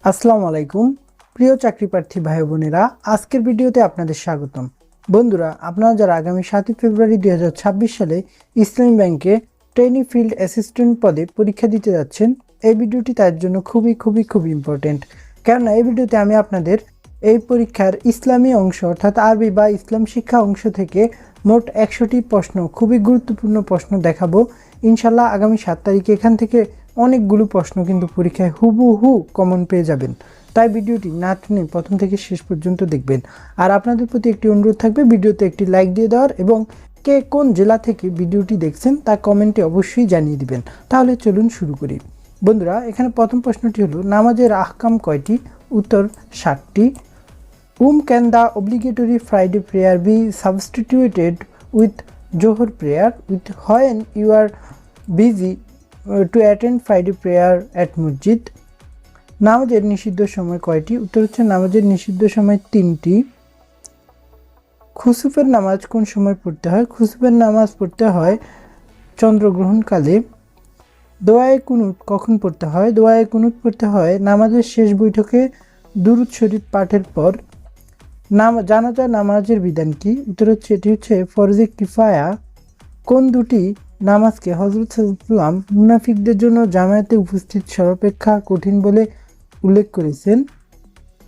আসসালামু আলাইকুম প্রিয় চাকরি প্রার্থী ভাই বোনেরা, আজকের ভিডিওতে আপনাদের স্বাগতম। বন্ধুরা, আপনারা যারা আগামী 7 ফেব্রুয়ারি 2026 সালে ইসলামী ব্যাংকে ট্রেনি ফিল্ড অ্যাসিস্ট্যান্ট পদে পরীক্ষা দিতে যাচ্ছেন, এই ভিডিওটি তার জন্য খুবই ইম্পর্টেন্ট। কেননা এই ভিডিওতে আমি আপনাদের এই পরীক্ষার ইসলামী অংশ অর্থাৎ আরবি বা ইসলাম শিক্ষা অংশ থেকে মোট 100টি প্রশ্ন, খুবই গুরুত্বপূর্ণ প্রশ্ন দেখাবো। ইনশাল্লাহ আগামী 7 তারিখে এখান থেকে অনেকগুলো প্রশ্ন কিন্তু পরীক্ষায় হুবহু কমন পেয়ে যাবেন। তাই ভিডিওটি না টেনে প্রথম থেকে শেষ পর্যন্ত দেখবেন। আর আপনাদের প্রতি একটি অনুরোধ থাকবে, ভিডিওতে একটি লাইক দিয়ে দেওয়ার এবং কে কোন জেলা থেকে ভিডিওটি দেখছেন তা কমেন্টে অবশ্যই জানিয়ে দিবেন। তাহলে চলুন শুরু করি। বন্ধুরা, এখানে প্রথম প্রশ্নটি হলো, নামাজের আহকাম কয়টি? উত্তর 7টি। Can the obligatory Friday prayer be substituted with Johor prayer with when you are busy to attend Friday prayer at মসজিদ? নামাজের নিষিদ্ধ সময় কয়টি? উত্তর হচ্ছে নামাজের নিষিদ্ধ সময় 3টি। খুসুফের নামাজ কোন সময় পড়তে হয়? খুসুফের নামাজ পড়তে হয় চন্দ্রগ্রহণকালে। দোয়ায়ে কুনুত কখন পড়তে হয়? দোয়ায়ে কুনুত পড়তে হয় নামাজের শেষ বৈঠকে দুরূদ শরীফ পাঠের পর। জানাজা নামাজের বিধান কি? উত্তর হচ্ছে এটি হচ্ছে ফরজে কিফায়া। কোন দুটি নামাজকে হযরত সাল্লাল্লাহু মুনাফিকদের জন্য জামায়াতে উপস্থিত সর্বাপেক্ষা কঠিন বলে উল্লেখ করেছেন?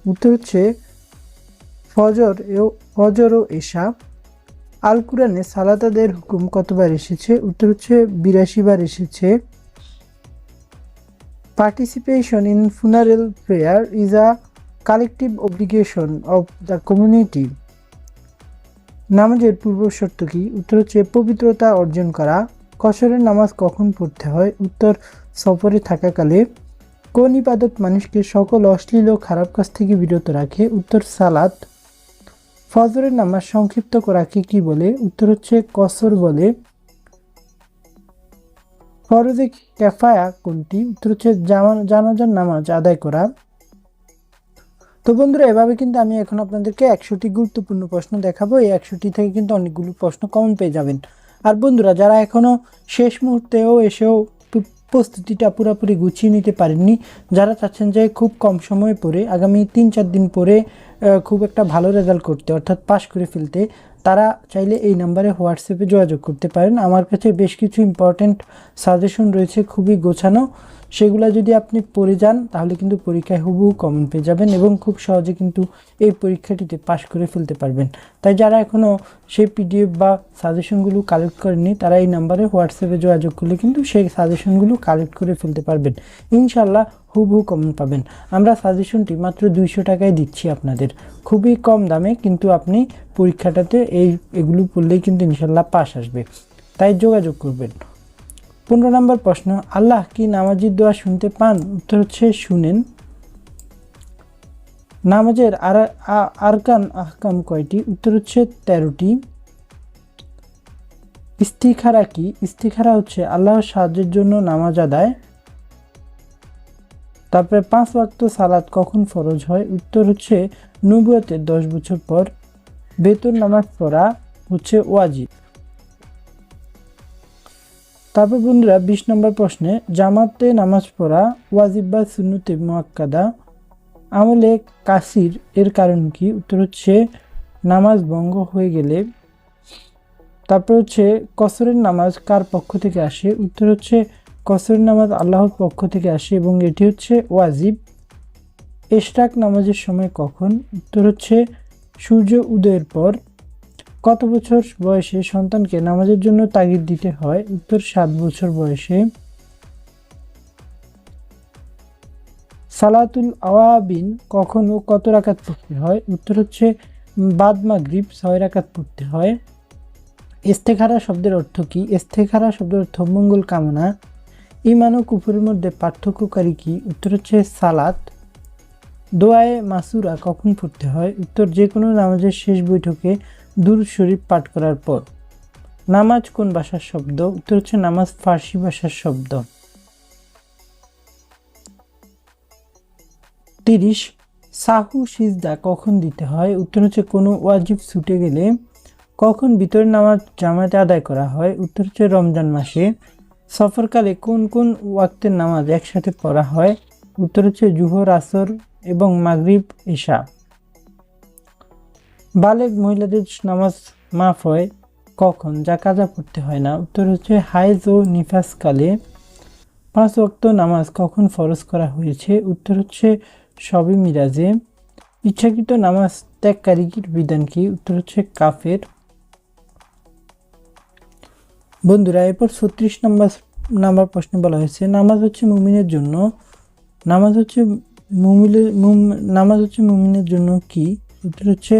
উত্তর হচ্ছে ফজর ও এশা। আল কুরআনে সালাত আদায়ের হুকুম কতবার এসেছে? উত্তর হচ্ছে 82 বার এসেছে। Participation in funeral prayer is a collective obligation of the community. নামাজের পূর্ব শর্ত কি? উত্তর হচ্ছে পবিত্রতা অর্জন করা। কসরের নামাজ কখন পড়তে হয়? উত্তর সফরে থাকাকালে। কোন ইবাদত মানুষকে সকল অশ্লীল ও খারাপ কাজ থেকে বিরত রাখে? উত্তর সালাত। ফজরের নামাজ সংক্ষিপ্ত করাকে কি বলে? উত্তর হচ্ছে কসর বলে। ফরজে কিফায়া কোনটি? উত্তর হচ্ছে জানাজার নামাজ আদায় করা। তো বন্ধুরা, এভাবে কিন্তু আমি এখন আপনাদেরকে 100টি গুরুত্বপূর্ণ প্রশ্ন দেখাবো। এই 100টি থেকে কিন্তু অনেকগুলো প্রশ্ন কমন পেয়ে যাবেন। আর বন্ধুরা, যারা এখনও শেষ মুহূর্তেও এসেও প্রস্তুতিটা পুরোপুরি গুছিয়ে নিতে পারেননি, যারা চাচ্ছেন যে খুব কম সময় পরে আগামী 3-4 দিন পরে খুব একটা ভালো রেজাল্ট করতে অর্থাৎ পাশ করে ফেলতে, তারা চাইলে এই নাম্বারে হোয়াটসঅ্যাপে যোগাযোগ করতে পারেন। আমার কাছে বেশ কিছু ইম্পর্টেন্ট সাজেশন রয়েছে, খুবই গোছানো। সেগুলো যদি আপনি পড়ে যান তাহলে কিন্তু পরীক্ষায় হুবহু কমন পেয়ে যাবেন এবং খুব সহজে কিন্তু এই পরীক্ষাটিতে পাশ করে ফেলতে পারবেন। তাই যারা এখনও সেই পিডিএফ বা সাজেশনগুলো কালেক্ট করেননি, তারা এই নাম্বারে হোয়াটসঅ্যাপে যোগাযোগ করলে কিন্তু সেই সাজেশনগুলো কালেক্ট করে ফেলতে পারবেন। ইনশাল্লাহ হুবহু কমন পাবেন। আমরা সাজেশনটি মাত্র 200 টাকায় দিচ্ছি আপনাদের, খুবই কম দামে, কিন্তু আপনি পরীক্ষাটাতে এগুলো পড়লেই কিন্তু ইনশাল্লাহ পাস আসবে। তাই যোগাযোগ করবেন। 15 নম্বর প্রশ্ন, আল্লাহ কি নামাজির দোয়া শুনতে পান? উত্তর হচ্ছে শুনেন। নামাজের আরকান আহকাম কয়টি? উত্তর হচ্ছে 13টি। ইস্তিখারা কি? ইস্তিখারা হচ্ছে আল্লাহর সাহায্যের জন্য নামাজ আদায়। তারপরে 5 ওয়াক্ত সালাত কখন ফরজ হয়? উত্তর হচ্ছে নবুয়তের 10 বছর পর। বেতন নামাজ পড়া হচ্ছে ওয়াজিব। তারপর বন্ধুরা, 20 নম্বর প্রশ্নে, জামাতে নামাজ পড়া ওয়াজিব বা সুন্নতে মুআক্কাদা আমলে কাসির এর কারণ কি? উত্তর হচ্ছে নামাজ ভঙ্গ হয়ে গেলে। তারপর হচ্ছে কসরের নামাজ কার পক্ষ থেকে আসে? উত্তর হচ্ছে কসরের নামাজ আল্লাহর পক্ষ থেকে আসে এবং এটি হচ্ছে ওয়াজিব। ইশরাক নামাজের সময় কখন? উত্তর হচ্ছে সূর্য উদয়ের পর। কত বছর বয়সে সন্তানকে নামাজের জন্য তাগিদ দিতে হয়? উত্তর 7 বছর বয়সে। সালাতুল আওয়াবিন কখন ও কত রাকাত পড়তে হয়? উত্তর হচ্ছে বাদ মাগরিব 6 রাকাত পড়তে হয়। ইস্তেখারা শব্দের অর্থ কি? ইস্তেখারা শব্দের অর্থ মঙ্গল কামনা। ঈমান ও কুফরের মধ্যে পার্থক্যকারী কি? উত্তর হচ্ছে সালাত। দোয়ায়ে মাসুরা কখন পড়তে হয়? উত্তর যে কোনো নামাজের শেষ বৈঠকে দুরূদ শরীফ পাঠ করার পর। নামাজ কোন ভাষার শব্দ? উত্তর হচ্ছে নামাজ ফার্সি ভাষার শব্দ। 30 সাহু সিজদা কখন দিতে হয়? উত্তর হচ্ছে কোনো ওয়াজিব ছুটে গেলে। কখন ভিতরের নামাজ জামাতে আদায় করা হয়? উত্তর হচ্ছে রমজান মাসে। সফরকালে কোন কোন ওয়াক্তের নামাজ একসাথে পড়া হয়? উত্তর হচ্ছে জুহর, আসর এবং মাগরিব, ইশা। বালেগ মহিলাদের নামাজ মাফ হয় কখন, যা কাজা পড়তে হয় না? উত্তর হচ্ছে হাইজ ও নিফাস কালে। 5 ওয়াক্ত নামাজ কখন ফরজ করা হয়েছে? উত্তর হচ্ছে শবে মিরাজে। ইচ্ছাকৃত নামাজ ত্যাগকারীর বিধান কি? উত্তর হচ্ছে কাফের। বন্ধুরা, এরপর 36 নাম্বার প্রশ্নে বলা হয়েছে নামাজ হচ্ছে মুমিনের জন্য নামাজ হচ্ছে মুমিনের জন্য কি? উত্তর হচ্ছে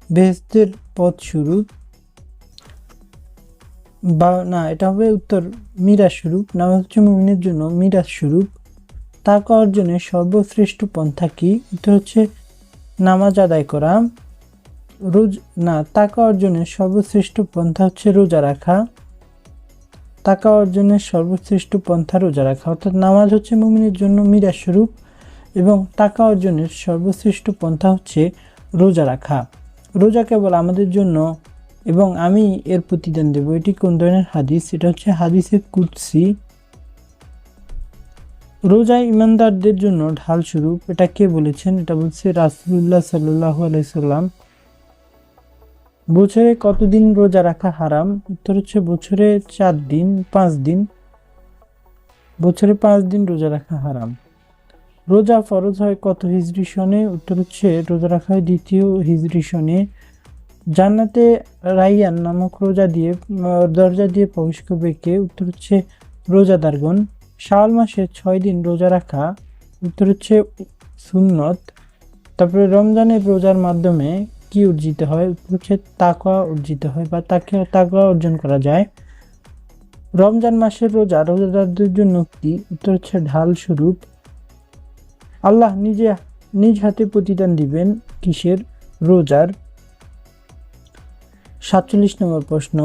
বেহেশতের পথ শুরু, বা না, এটা হবে উত্তর মিরাজ স্বরূপ। নামাজ হচ্ছে মুমিনের জন্য মিরাজ স্বরূপ। তাকওয়া অর্জনের সর্বশ্রেষ্ঠ পন্থা কি? উত্তর হচ্ছে নামাজ আদায় করা। তাকওয়া অর্জনের সর্বশ্রেষ্ঠ পন্থা হচ্ছে রোজা রাখা। তাকওয়া অর্জনের সর্বশ্রেষ্ঠ পন্থা রোজা রাখা। অর্থাৎ নামাজ হচ্ছে মুমিনের জন্য মিরাজ স্বরূপ এবং তাকওয়া অর্জনের সর্বশ্রেষ্ঠ পন্থা হচ্ছে রোজা রাখা। রোজা কেবল আমাদের জন্য এবং আমি এর প্রতিদান দেব, এটি কোন ধরনের হাদিস? এটা হচ্ছে হাদিসে কুদসি। রোজা ইমানদারদের জন্য ঢাল স্বরূপ, এটা কে বলেছেন? এটা বলছে রাসূলুল্লাহ সাল্লাল্লাহু আলাইহি সাল্লাম। বছরে কতদিন রোজা রাখা হারাম? উত্তর হচ্ছে বছরে 4 দিন, 5 দিন। বছরে 5 দিন রোজা রাখা হারাম। রোজা ফরজ হয় কত হিজরি সনে? উত্তর হচ্ছে রোজা রাখা হয় 2য় হিজরি সনে। জান্নাতে রাইয়ান নামক দরজা দিয়ে প্রবেশ করবে কে? উত্তর হচ্ছে রোজাদারগণ। শাওয়াল মাসে 6 দিন রোজা রাখা, উত্তর হচ্ছে সুন্নত। তারপরে রমজানের রোজার মাধ্যমে কি অর্জিত হয়? উত্তর হচ্ছে তাকওয়া অর্জিত হয় বা তাকওয়া অর্জন করা যায়। রমজান মাসের রোজা রোজাদারদের জন্য কি? উত্তর হচ্ছে ঢাল স্বরূপ। আল্লাহ নিজ হাতে প্রতিদান দিবেন কিসের? রোজার। 47 নম্বর প্রশ্ন,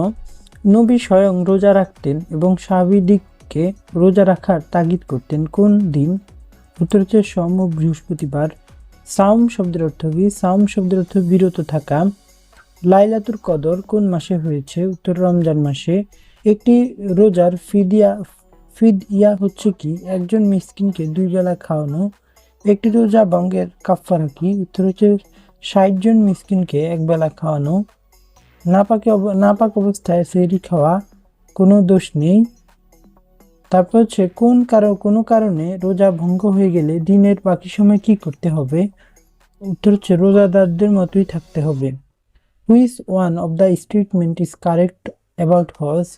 নবী স্বয়ং রোজা রাখতেন এবং সাহাবীদেরকে রোজা রাখার তাগিদ করতেন কোন দিন? উত্তর হচ্ছে সোম ও বৃহস্পতিবার। সাওম শব্দের অর্থ কি? সাওম শব্দের অর্থ বিরত থাকা। লাইলাতুল কদর কোন মাসে হয়েছে? উত্তর রমজান মাসে। একটি রোজার ফিদইয়া হচ্ছে কি? একজন মিসকিনকে 2 বেলা খাওয়ানো। একটি রোজা ভঙ্গের কাফফারা কি? উত্তর হচ্ছে 60 জন মিসকিনকে 1 বেলা খাওয়ানো। নাপাক অবস্থায় সেহরি খাওয়া কোনো দোষ নেই। তারপর হচ্ছে কোনো কারণে রোজা ভঙ্গ হয়ে গেলে দিনের বাকি সময় কি করতে হবে? উত্তর হচ্ছে রোজাদারদের মতোই থাকতে হবে। Which one of the statement is correct about Hajj?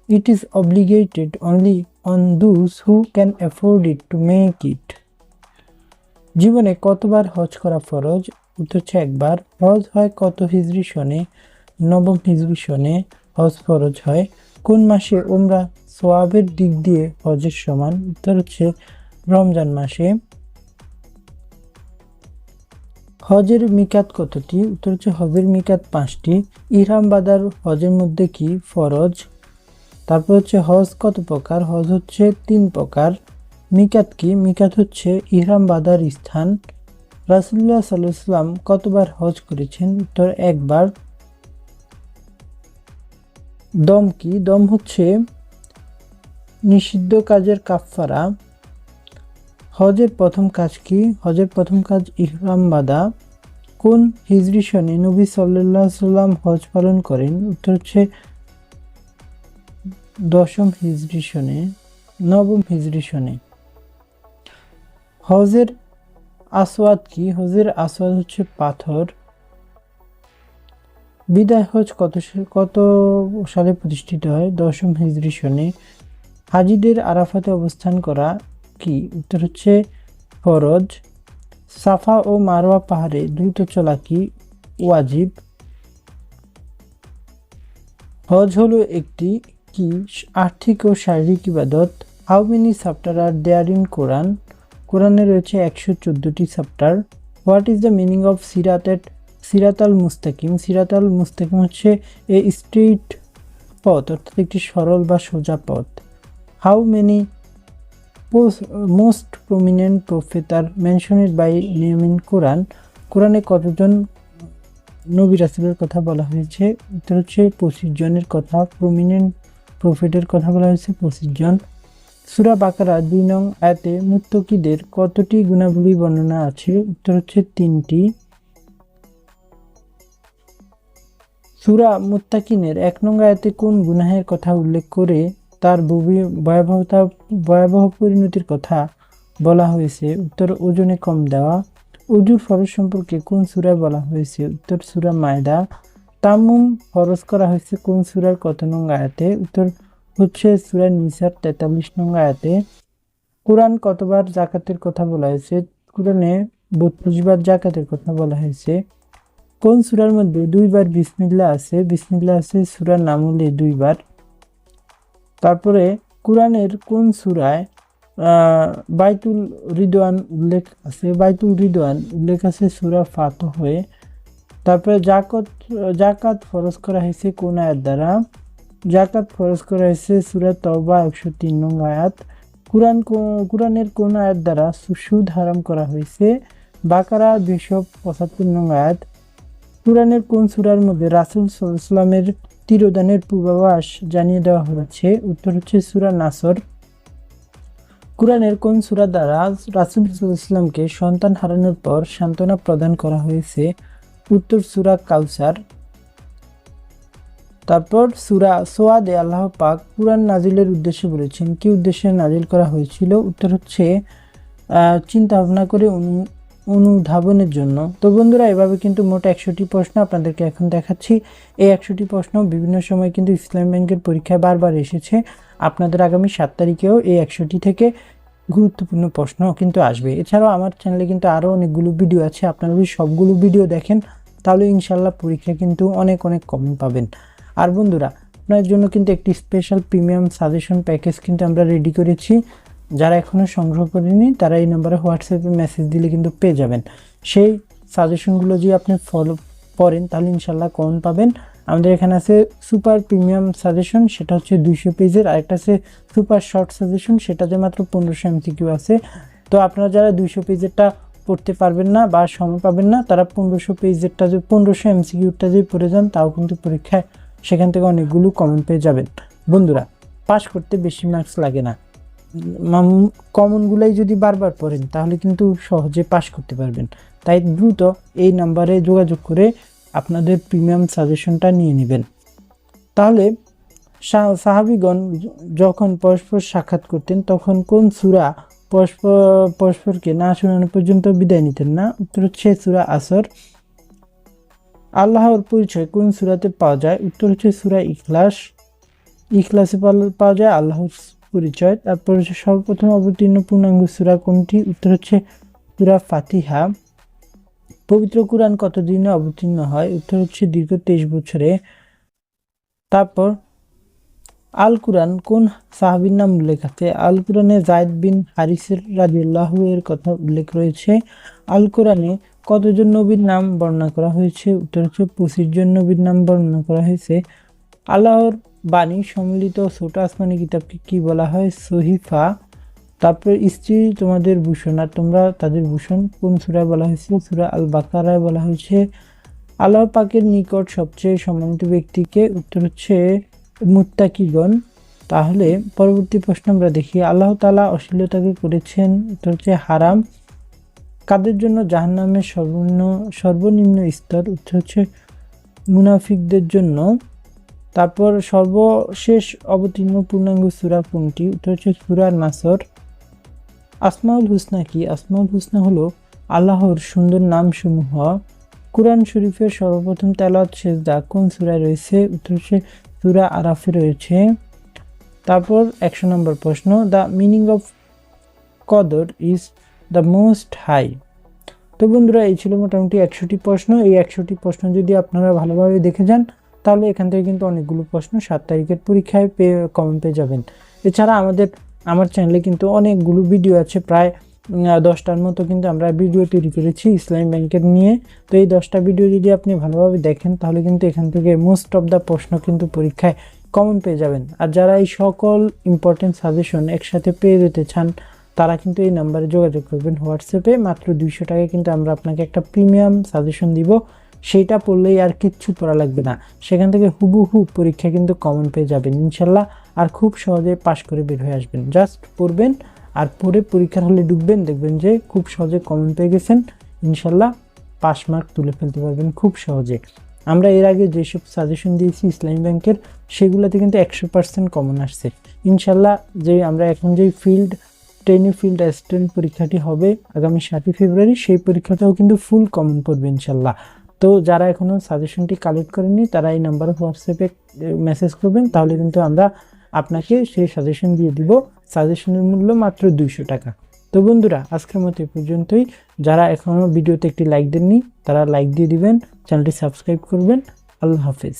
It is obligated only on those who can afford it to make it. জীবনে কতবার হজ করা ফরজ? উত্তর হচ্ছে 1 বার। হজ হয় কত হিজরি সনে? 9ম হিজরি সনে হজ ফরজ হয়। কোন মাসে উমরা সওয়াবের দিক দিয়ে হজের সমান? উত্তর হচ্ছে রমজান মাসে। হজের মিকাত কতটি? উত্তর হচ্ছে হজের মিকাত 5টি। ইহরাম বাঁধার হজের মধ্যে কি ফরজ? তারপর হচ্ছে হজ কত প্রকার? হজ হচ্ছে 3 প্রকার। মিকাত কি? মিকাত হচ্ছে ইহরাম বাঁধার স্থান। রাসূলুল্লাহ সাল্লাল্লাহু আলাইহি ওয়াসাল্লাম কতবার হজ করেছেন? উত্তর 1 বার। দম কি? দম হচ্ছে নিষিদ্ধ কাজের কাফফারা। হজের প্রথম কাজ কি? হজের প্রথম কাজ ইহরাম বাঁধা। কোন হিজরি সনে নবী সাল্লাল্লাহু আলাইহি ওয়াসাল্লাম হজ পালন করেন? উত্তর হচ্ছে 10ম হিজরি সনে, 9ম হিজরি সনে। হজের আসওয়াদ কি? হজের আসওয়াদ হচ্ছে পাথর। বিদায় হজ কত সালে প্রতিষ্ঠিত হয়? 10ম হিজরি সনে। হাজিদের আরাফাতে অবস্থান করা কি? উত্তর হচ্ছে ফরজ। সাফা ও মারওয়া পাহাড়ে দ্রুত চলা কি? ওয়াজিব। হজ হলো একটি কি আর্থিক ও শারীরিক ইবাদত? How many chapter are there in Quran? কোরআনে রয়েছে 114টি chapter. What is the meaning of সিরাতাল মুস্তাকিম? সিরাতাল মুস্তাকিম হচ্ছে এ স্ট্রেইট পথ, অর্থাৎ একটি সরল বা সোজা পথ। How many most prominent prophet are mentioned by name in Quran? কোরআনে কতজন নবী রাসূলের কথা বলা হয়েছে? উত্তর হচ্ছে 25 জনের কথা। প্রমিনেন্ট প্রফেটের কথা বলা হয়েছে 25 জন। সূরা বাকারা 2 নং আয়াতে মুত্তাকিদের কতটি গুণাবলী বর্ণনা আছে? উত্তর হচ্ছে 3টি। সূরা মুত্তাকিনের 1 নং আয়াতে কোন গুনাহের কথা উল্লেখ করে তার ভয়াবহ পরিণতির কথা বলা হয়েছে? উত্তর ওজনে কম দেওয়া। ওযুর ফরজ সম্পর্কে কোন সূরায় বলা হয়েছে? উত্তর সূরা মায়দা। তায়াম্মুম ফরজ করা হয়েছে কোন সূরার কত নং আয়াতে? উত্তর হচ্ছে সূরা নিসার 43 নং আয়াতে। কোরআন কতবার যাকাতের কথা বলা হয়েছে? কোরআনে 32 বার যাকাতের কথা বলা হয়েছে। কোন সূরার মধ্যে 2 বার বিসমিল্লাহ আছে? বিসমিল্লাহ আছে সূরা নামলে 2 বার। তারপরে কোরআনের কোন সূরায় বাইতুল রিদওয়ান উল্লেখ আছে? বাইতুল রিদওয়ান উল্লেখ আছে সূরা ফাতহে। তারপরে যাকাত ফরজ করা হয়েছে কোন আয়াত দ্বারা? যাকাত ফরজ করা হয়েছে সূরা তওবা 103 নং আয়াত। কোরআনের কোন আয়াত দ্বারা সুদ হারাম করা হয়েছে? বাকারা 275 নং আয়াত। কোরআনের কোন সূরার মধ্যে রাসূল সাল্লাল্লাহু আলাইহি ওয়াসাল্লামের তিরোধানের পূর্বাভাস জানিয়ে দেওয়া হয়েছে? উত্তর হচ্ছে সূরা নাসর। কোরআনের কোন সূরা দ্বারা রাসূল সাল্লাল্লাহু আলাইহি ওয়াসাল্লামকে সন্তান হারানোর পর সান্ত্বনা প্রদান করা হয়েছে? উত্তর সূরা কাউসার। তারপর সূরা সোয়াদে আল্লাহ পাক কুরআন নাজিলের উদ্দেশ্যে বলেছেন, কি উদ্দেশ্যে নাজিল করা হয়েছিল? উত্তর হচ্ছে চিন্তা ভাবনা করে অনুধাবনের জন্য। তো বন্ধুরা, এভাবে কিন্তু মোট 100টি প্রশ্ন আপনাদেরকে এখন দেখাচ্ছি। এই 100টি প্রশ্ন বিভিন্ন সময় কিন্তু ইসলামী ব্যাংকের পরীক্ষায় বারবার এসেছে। আপনাদের আগামী 7 তারিখেও এই 100টি থেকে গুরুত্বপূর্ণ প্রশ্ন কিন্তু আসবে। এছাড়াও আমার চ্যানেলে কিন্তু আরও অনেকগুলো ভিডিও আছে, আপনারা যদি সবগুলো ভিডিও দেখেন তাহলে ইনশাল্লাহ পরীক্ষা কিন্তু অনেক কমন পাবেন। আর বন্ধুরা, আপনার জন্য কিন্তু একটি স্পেশাল প্রিমিয়াম সাজেশন প্যাকেজ কিন্তু আমরা রেডি করেছি। যারা এখনও সংগ্রহ করেনি তারা এই নম্বরে হোয়াটসঅ্যাপে মেসেজ দিলে কিন্তু পেয়ে যাবেন। সেই সাজেশনগুলো যদি আপনি ফলো করেন তাহলে ইনশাল্লাহ কমন পাবেন। আমাদের এখানে আছে সুপার প্রিমিয়াম সাজেশন, সেটা হচ্ছে 200 পেজের। আরেকটা আছে সুপার শর্ট সাজেশন, সেটাতে মাত্র 1500 MCQ আছে। তো আপনারা যারা 200 পেজেরটা পড়তে পারবেন না বা সময় পাবেন না, তারা 1500 পেজেরটা যে 1500 MCQটা যদি পড়ে যান তাও কিন্তু পরীক্ষায় সেখান থেকে অনেকগুলো কমন পেয়ে যাবেন। বন্ধুরা, পাস করতে বেশি মার্কস লাগে না, কমনগুলাই যদি বারবার পড়েন তাহলে কিন্তু সহজে পাস করতে পারবেন। তাই দ্রুত এই নাম্বারে যোগাযোগ করে আপনাদের প্রিমিয়াম সাজেশনটা নিয়ে নেবেন। তাহলে সাহাবীগণ যখন পরস্পর সাক্ষাৎ করতেন তখন কোন সূরা পরস্পরকে না শোনানো পর্যন্ত বিদায় নিতেন না? উত্তর হচ্ছে সূরা আসর। আল্লাহর পরিচয় কোন সূরাতে পাওয়া যায়? উত্তর হচ্ছে সূরা ইখলাস। ইখলাসে পাওয়া যায় আল্লাহর পরিচয়। তারপর হচ্ছে সর্বপ্রথম অবতীর্ণ পূর্ণাঙ্গ সূরা কোনটি? উত্তর হচ্ছে সূরা ফাতিহা। পবিত্র কুরআন কতদিনে অবতীর্ণ হয়? উত্তর হচ্ছে দীর্ঘ 23 বছরে। তারপর আল কুরআন কোন সাহাবীর নাম উল্লেখ আছে? আল কুরআনে যায়েদ বিন হারিসের রাদিয়াল্লাহু এর কথা উল্লেখ রয়েছে। আল কুরআনে কতজন নবীর নাম বর্ণনা করা হয়েছে? উত্তর হচ্ছে 25 জন নবীর নাম বর্ণনা করা হয়েছে। আল্লাহর বাণী সম্মিলিত ছোট আসমানি কিতাবকে কি বলা হয়? সহিফা। তারপর স্ত্রী তোমাদের ভূষণ আর তোমরা তাদের ভূষণ কোন সূরায় বলা হয়েছে? সূরা আল বাকারায় বলা হয়েছে। আল্লাহ পাকের নিকট সবচেয়ে সম্মানিত ব্যক্তিকে? উত্তর হচ্ছে মুত্তাকিগণ। তাহলে পরবর্তী প্রশ্ন আমরা দেখি, আল্লাহ তাআলা অশ্লীলতাকে করেছেন, উত্তর হচ্ছে হারাম। কাদের জন্য জাহান্নামের সর্বনিম্ন স্তর? উত্তর হচ্ছে মুনাফিকদের জন্য। তারপর সর্বশেষ অবতীর্ণ পূর্ণাঙ্গ সূরা কোনটি? উত্তর হচ্ছে সূরা নাসর। আসমাউল হুসনা কি? আসমাউল হুসনা হলো আল্লাহর সুন্দর নামসমূহ। কুরআন শরীফের সর্বপ্রথম তেলাওয়াত সেজদা কোন সূরায় রয়েছে? উত্তর হচ্ছে সূরা আরাফে রয়েছে। তারপর 100 নম্বর প্রশ্ন, দ্য মিনিং অফ কদর ইজ দ্য মোস্ট হাই। তো বন্ধুরা, এই ছিল মোটামুটি 100টি প্রশ্ন। এই 100টি প্রশ্ন যদি আপনারা ভালোভাবে দেখে যান তাহলে এখান থেকে কিন্তু অনেকগুলো প্রশ্ন 7 তারিখের পরীক্ষায় কমন পেয়ে যাবেন। এছাড়া আমার চ্যানেলে কিন্তু অনেকগুলো ভিডিও আছে, প্রায় 10টার মতো কিন্তু আমরা ভিডিও তৈরি করেছি ইসলামী ব্যাংকের নিয়ে। তো এই 10টা ভিডিও যদি আপনি ভালোভাবে দেখেন তাহলে কিন্তু এখান থেকে মোস্ট অফ দ্য প্রশ্ন কিন্তু পরীক্ষায় কমন পেয়ে যাবেন। আর যারা এই সকল ইম্পর্টেন্ট সাজেশন একসাথে পেয়ে যেতে চান তারা কিন্তু এই নাম্বারে যোগাযোগ করবেন হোয়াটসঅ্যাপে। মাত্র 200 টাকায় কিন্তু আমরা আপনাকে একটা প্রিমিয়াম সাজেশন দিব, সেইটা পড়লেই আর কিচ্ছু পড়া লাগবে না, সেখান থেকে হুবহু পরীক্ষা কিন্তু কমন পেয়ে যাবেন ইনশাল্লাহ, আর খুব সহজে পাশ করে বের হয়ে আসবেন। জাস্ট পড়বেন আর পড়ে পরীক্ষার হলে ঢুকবেন, দেখবেন যে খুব সহজে কমন পেয়ে গেছেন, ইনশাল্লাহ পাস মার্ক তুলে ফেলতে পারবেন খুব সহজে। আমরা এর আগে যেসব সাজেশন দিয়েছি ইসলামী ব্যাংকের, সেগুলোতে কিন্তু 100% কমন আসছে ইনশাল্লাহ। যে আমরা এখন যেই ট্রেনিং ফিল্ড অ্যাসিস্ট্যান্ট পরীক্ষাটি হবে আগামী 7 ফেব্রুয়ারি, সেই পরীক্ষাটাও কিন্তু ফুল কমন পড়বে ইনশাল্লাহ। তো যারা এখনও সাজেশনটি কালেক্ট করেননি তারা এই নাম্বারে হোয়াটসঅ্যাপে মেসেজ করবেন, তাহলে কিন্তু আমরা আপনাকে সেই সাজেশন দিয়ে দিব। সাজেশনের মূল্য মাত্র 200 টাকা। তো বন্ধুরা, আজকের মতো এই পর্যন্তই। যারা এখনও ভিডিওতে একটি লাইক দেননি তারা লাইক দিয়ে দিবেন, চ্যানেলটি সাবস্ক্রাইব করবেন। আল্লাহ হাফেজ।